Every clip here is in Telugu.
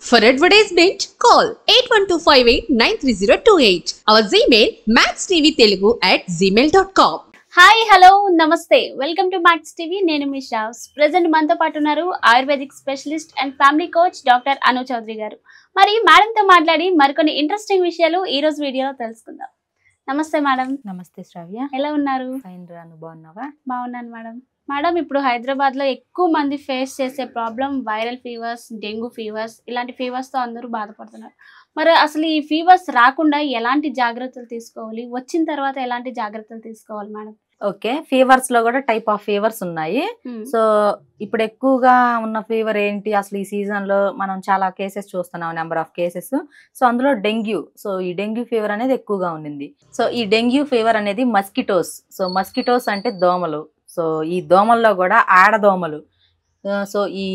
For advertisement, call 8125893028. Our Gmail maxtvtelugu@gmail.com. Hi hello నమస్తే వెల్కమ్ టు మ్యాక్స్ టీవీ. నేను మీ షావ్స్. ప్రెసెంట్ మనతో పాటు ఉన్నారు ayurvedic specialist and family coach doctor Anu Chowdary garu. మరి మేడంతో మాట్లాడి మరికొన్ని ఇంట్రెస్టింగ్ విషయాలు ఈ రోజు వీడియోలో తెలుసుకుందాం. నమస్తే మేడం. నమస్తే శ్రావ్య. ఎలా ఉన్నారు? ఫైన్ రా, నువ్వు బాగున్నావా? బాగున్నాను మేడం. మేడం, ఇప్పుడు హైదరాబాద్ లో ఎక్కువ మంది ఫేస్ చేసే problem viral fevers, dengue fevers, ఇలాంటి ఫీవర్స్ తో అందరూ బాధపడుతున్నారు. మరి అసలు ఈ ఫీవర్స్ రాకుండా ఎలాంటి జాగ్రత్తలు తీసుకోవాలి, వచ్చిన తర్వాత ఎలాంటి జాగ్రత్తలు తీసుకోవాలి మేడం? ఓకే, ఫీవర్స్ లో కూడా టైప్ ఆఫ్ ఫీవర్స్ ఉన్నాయి. సో ఇప్పుడు ఎక్కువగా ఉన్న ఫీవర్ ఏంటి అసలు ఈ సీజన్ లో మనం చాలా కేసెస్ చూస్తున్నాం, నెంబర్ ఆఫ్ కేసెస్. సో అందులో డెంగ్యూ. సో ఈ డెంగ్యూ ఫీవర్ అనేది ఎక్కువగా ఉండింది. సో ఈ డెంగ్యూ ఫీవర్ అనేది మస్కిటోస్. సో మస్కిటోస్ అంటే దోమలు. సో ఈ దోమల్లో కూడా ఆడదోమలు. సో ఈ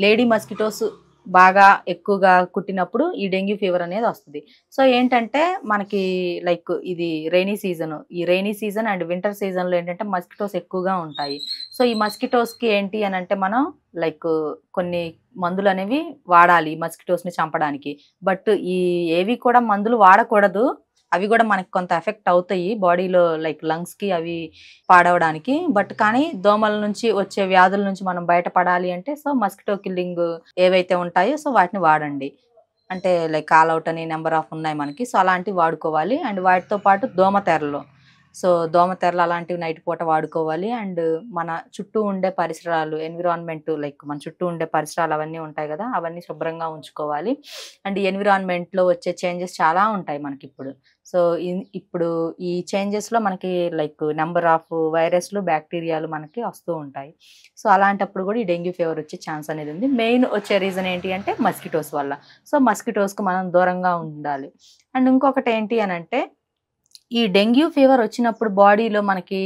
లేడీ మస్కిటోస్ బాగా ఎక్కువగా కుట్టినప్పుడు ఈ డెంగ్యూ ఫీవర్ అనేది వస్తుంది. సో ఏంటంటే మనకి లైక్ ఇది రైనీ సీజన్. ఈ రైనీ సీజన్ అండ్ వింటర్ సీజన్లో ఏంటంటే మస్కిటోస్ ఎక్కువగా ఉంటాయి. సో ఈ మస్కిటోస్కి ఏంటి అని అంటే మనం లైక్ కొన్ని మందులు అనేవి వాడాలి మస్కిటోస్ని చంపడానికి. బట్ ఈ ఏవి కూడా మందులు వాడకూడదు. అవి కూడా మనకి కొంత ఎఫెక్ట్ అవుతాయి బాడీలో, లైక్ లంగ్స్కి అవి పాడవడానికి. బట్ కానీ దోమల నుంచి వచ్చే వ్యాధుల నుంచి మనం బయటపడాలి అంటే సో మస్కిటో కిల్లింగ్ ఏవైతే ఉంటాయో సో వాటిని వాడండి. అంటే లైక్ ఆల్ అవుట్ అని నెంబర్ ఆఫ్ ఉన్నాయి మనకి. సో అలాంటివి వాడుకోవాలి. అండ్ వాటితో పాటు దోమతెరలు. సో దోమతెరలు అలాంటివి నైట్ పూట వాడుకోవాలి. అండ్ మన చుట్టూ ఉండే పరిసరాలు, ఎన్విరాన్మెంట్, లైక్ మన చుట్టూ ఉండే పరిసరాలు అవన్నీ ఉంటాయి కదా, అవన్నీ శుభ్రంగా ఉంచుకోవాలి. అండ్ ఎన్విరాన్మెంట్లో వచ్చే చేంజెస్ చాలా ఉంటాయి మనకి ఇప్పుడు. సో ఇప్పుడు ఈ చేంజెస్లో మనకి లైక్ నెంబర్ ఆఫ్ వైరస్లు, బ్యాక్టీరియాలు మనకి వస్తూ ఉంటాయి. సో అలాంటప్పుడు కూడా ఈ డెంగ్యూ ఫీవర్ వచ్చే ఛాన్స్ అనేది ఉంది. మెయిన్ వచ్చే రీజన్ ఏంటి అంటే మస్కిటోస్ వల్ల. సో మస్కిటోస్కి మనం దూరంగా ఉండాలి. అండ్ ఇంకొకటి ఏంటి అని అంటే ఈ డెంగ్యూ ఫీవర్ వచ్చినప్పుడు బాడీలో మనకి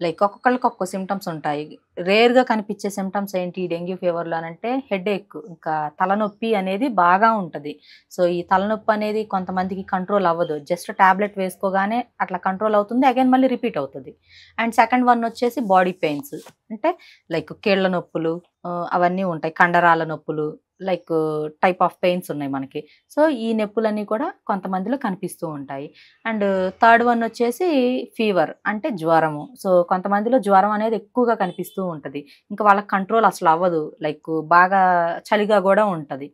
లైక్ ఒక్కొక్కరికి ఒక్కొక్క సిమ్టమ్స్ ఉంటాయి. రేర్గా కనిపించే సిమ్టమ్స్ ఏంటి ఈ డెంగ్యూ ఫీవర్లో అంటే హెడేక్, ఇంకా తలనొప్పి అనేది బాగా ఉంటుంది. సో ఈ తలనొప్పి అనేది కొంతమందికి కంట్రోల్ అవ్వదు. జస్ట్ ట్యాబ్లెట్ వేసుకోగానే అట్లా కంట్రోల్ అవుతుంది, అగైన్ మళ్ళీ రిపీట్ అవుతుంది. అండ్ సెకండ్ వన్ వచ్చేసి బాడీ పెయిన్స్, అంటే లైక్ కీళ్ళ నొప్పులు అవన్నీ ఉంటాయి, కండరాల నొప్పులు, లైక్ టైప్ ఆఫ్ పెయిన్స్ ఉన్నాయి మనకి. సో ఈ నొప్పులన్నీ కూడా కొంతమందిలో కనిపిస్తూ ఉంటాయి. అండ్ థర్డ్ వన్ వచ్చేసి ఫీవర్, అంటే జ్వరము. సో కొంతమందిలో జ్వరం అనేది ఎక్కువగా కనిపిస్తూ ఉంటుంది, ఇంకా వాళ్ళకి కంట్రోల్ అసలు అవ్వదు, లైక్ బాగా చలిగా కూడా ఉంటుంది.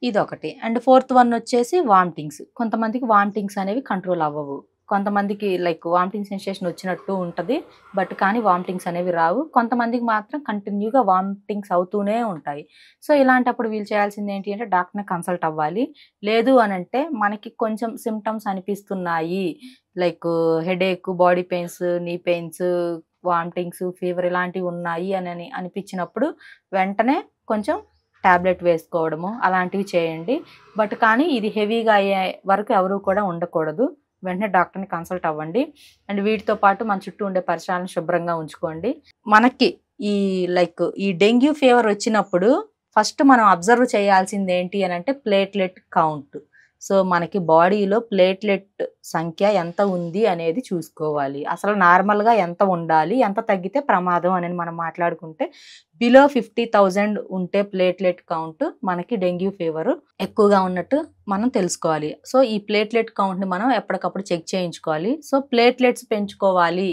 ఇదొకటి. అండ్ ఫోర్త్ వన్ వచ్చేసి వామిటింగ్స్. కొంతమందికి వామిటింగ్స్ అనేవి కంట్రోల్ అవ్వవు. కొంతమందికి లైక్ వామిటింగ్ సెన్సేషన్ వచ్చినట్టు ఉంటుంది, బట్ కానీ వామిటింగ్స్ అనేవి రావు. కొంతమందికి మాత్రం కంటిన్యూగా వామిటింగ్స్ అవుతూనే ఉంటాయి. సో ఇలాంటప్పుడు వీళ్ళు చేయాల్సింది ఏంటి అంటే డాక్టర్ని కన్సల్ట్ అవ్వాలి. లేదు అని అంటే మనకి కొంచెం సిమ్టమ్స్ అనిపిస్తున్నాయి, లైక్ హెడేక్, బాడీ పెయిన్స్, నీ పెయిన్స్, వామిటింగ్స్, ఫీవర్ ఇలాంటివి ఉన్నాయి అని అనిపించినప్పుడు వెంటనే కొంచెం టాబ్లెట్ వేసుకోవడము అలాంటివి చేయండి. బట్ కానీ ఇది హెవీగా అయ్యే వరకు ఎవరు కూడా ఉండకూడదు. వెంటనే డాక్టర్ని కన్సల్ట్ అవ్వండి. అండ్ వీటితో పాటు మన చుట్టూ ఉండే పరిసరాలను శుభ్రంగా ఉంచుకోండి. మనకి ఈ లైక్ ఈ డెంగ్యూ ఫీవర్ వచ్చినప్పుడు ఫస్ట్ మనం అబ్జర్వ్ చేయాల్సింది ఏంటి అని అంటే ప్లేట్లెట్ కౌంట్. సో మనకి బాడీలో ప్లేట్లెట్ సంఖ్య ఎంత ఉంది అనేది చూసుకోవాలి. అసలు నార్మల్గా ఎంత ఉండాలి, ఎంత తగ్గితే ప్రమాదం అని మనం మాట్లాడుకుంటే బిలో 50,000 ఉంటే ప్లేట్లెట్ కౌంట్ మనకి డెంగ్యూ ఫీవర్ ఎక్కువగా ఉన్నట్టు మనం తెలుసుకోవాలి. సో ఈ ప్లేట్లెట్ కౌంట్ని మనం ఎప్పటికప్పుడు చెక్ చేయించుకోవాలి. సో ప్లేట్లెట్స్ పెంచుకోవాలి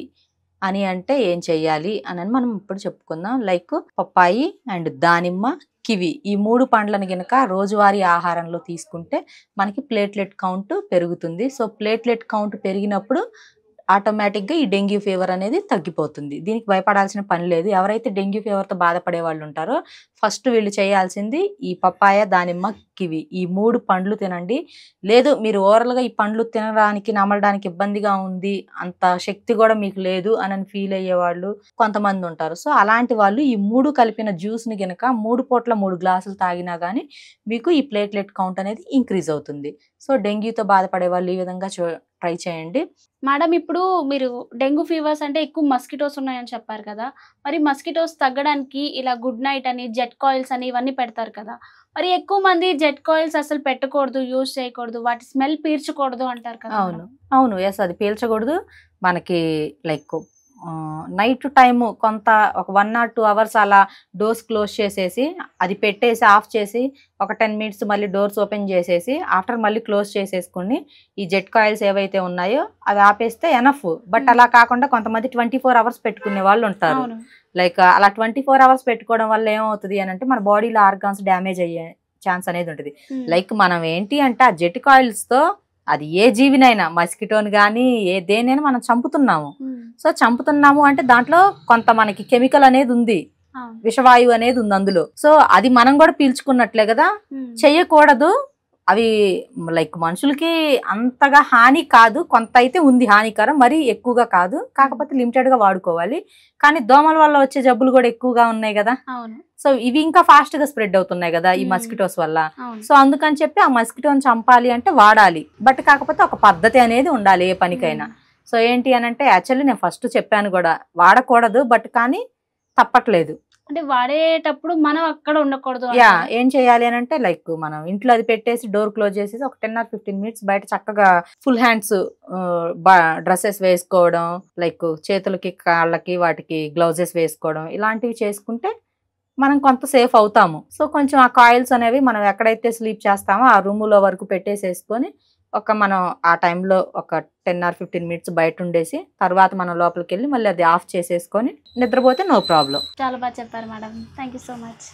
అని అంటే ఏం చెయ్యాలి అని మనం ఇప్పుడు చెప్పుకుందాం. లైక్ పప్పాయి అండ్ దానిమ్మ, కివి, ఈ 3 పండ్లను గనక రోజువారీ ఆహారంలో తీసుకుంటే మనకి ప్లేట్లెట్ కౌంట్ పెరుగుతుంది. సో ప్లేట్లెట్ కౌంట్ పెరిగినప్పుడు ఆటోమేటిక్గా ఈ డెంగ్యూ ఫీవర్ అనేది తగ్గిపోతుంది. దీనికి భయపడాల్సిన పని లేదు. ఎవరైతే డెంగ్యూ ఫీవర్తో బాధపడే వాళ్ళు ఉంటారో ఫస్ట్ వీళ్ళు చేయాల్సింది ఈ పప్పాయ, దానిమ్మ, కివి, ఈ 3 పండ్లు తినండి. లేదు మీరు ఓవరాల్గా ఈ పండ్లు తినడానికి, నమలడానికి ఇబ్బందిగా ఉంది, అంత శక్తి కూడా మీకు లేదు అని ఫీల్ అయ్యేవాళ్ళు కొంతమంది ఉంటారు. సో అలాంటి వాళ్ళు ఈ 3 కలిపిన జ్యూస్ని గనక 3 పూట్ల 3 గ్లాసులు తాగినా కానీ మీకు ఈ ప్లేట్లెట్ కౌంట్ అనేది ఇంక్రీజ్ అవుతుంది. సో డెంగ్యూతో బాధపడే వాళ్ళు ఈ విధంగా ట్రై చేయండి. మేడం, ఇప్పుడు మీరు డెంగ్యూ ఫీవర్స్ అంటే ఎక్కువ మస్కిటోస్ ఉన్నాయని చెప్పారు కదా, మరి మస్కిటోస్ తగ్గడానికి ఇలా గుడ్ నైట్ అని, జెట్ కాయిల్స్ అని ఇవన్నీ పెడతారు కదా, మరి ఎక్కువ మంది జెట్ కాయిల్స్ అసలు పెట్టకూడదు, యూజ్ చేయకూడదు, వాటి స్మెల్ పీల్చకూడదు అంటారు కదా? అవును, ఎస్, అది పీల్చకూడదు. మనకి లైక్ నైట్ టైము కొంత ఒక 1 or 2 hours అలా డోర్స్ క్లోజ్ చేసేసి అది పెట్టేసి ఆఫ్ చేసి ఒక 10 minutes మళ్ళీ డోర్స్ ఓపెన్ చేసేసి ఆఫ్టర్ మళ్ళీ క్లోజ్ చేసేసుకుని ఈ జెట్ కాయిల్స్ ఏవైతే ఉన్నాయో అవి ఆపేస్తే ఎనఫ్. బట్ అలా కాకుండా కొంతమంది 24 hours పెట్టుకునే వాళ్ళు ఉంటారు. లైక్ అలా 24 hours పెట్టుకోవడం వల్ల ఏమవుతుంది అని అంటే మన బాడీలో ఆర్గాన్స్ డ్యామేజ్ అయ్యే ఛాన్స్ అనేది ఉంటుంది. లైక్ మనం ఏంటి అంటే ఆ జెట్ కాయిల్స్ తో అది ఏ జీవినైనా మస్కిటోని కానీ దేనైనా మనం చంపుతున్నాము. సో చంపుతున్నాము అంటే దాంట్లో కొంత మనకి కెమికల్ అనేది ఉంది, విషవాయువు అనేది ఉంది అందులో. సో అది మనం కూడా పీల్చుకున్నట్లే కదా, చెయ్యకూడదు. అవి లైక్ మనుషులకి అంతగా హాని కాదు, కొంత అయితే ఉంది హానికరం, మరీ ఎక్కువగా కాదు, కాకపోతే లిమిటెడ్ గా వాడుకోవాలి. కానీ దోమల వల్ల వచ్చే జబ్బులు కూడా ఎక్కువగా ఉన్నాయి కదా. సో ఇవి ఇంకా ఫాస్ట్ గా స్ప్రెడ్ అవుతున్నాయి కదా ఈ మస్కిటోస్ వల్ల. సో అందుకని చెప్పి ఆ మస్కిటోని చంపాలి అంటే వాడాలి, బట్ కాకపోతే ఒక పద్ధతి అనేది ఉండాలి ఏ పనికైనా. సో ఏంటి అని అంటే యాక్చువల్లీ నేను ఫస్ట్ చెప్పాను కూడా వాడకూడదు, బట్ కానీ తప్పట్లేదు. అంటే వాడేటప్పుడు మనం అక్కడ ఉండకూడదు. యా ఏం చేయాలి అని అంటే లైక్ మనం ఇంట్లో అది పెట్టేసి డోర్ క్లోజ్ చేసేసి ఒక 10 or 15 minutes బయట చక్కగా ఫుల్ హ్యాండ్స్ డ్రెస్సెస్ వేసుకోవడం, లైక్ చేతులకి కాళ్ళకి వాటికి గ్లౌజెస్ వేసుకోవడం, ఇలాంటివి చేసుకుంటే మనం కొంత సేఫ్ అవుతాము. సో కొంచెం ఆ కాయిల్స్ అనేవి మనం ఎక్కడైతే స్లీప్ చేస్తామో ఆ రూములో వరకు పెట్టేసేసుకొని మనం ఆ టైంలో ఒక 10 or 15 minutes బయట ఉండేసి తర్వాత మనం లోపలికి వెళ్ళి మళ్ళీ అది ఆఫ్ చేసేసుకొని నిద్రపోతే నో ప్రాబ్లం. చాలా బాగా చెప్పారు madam, thank you so much.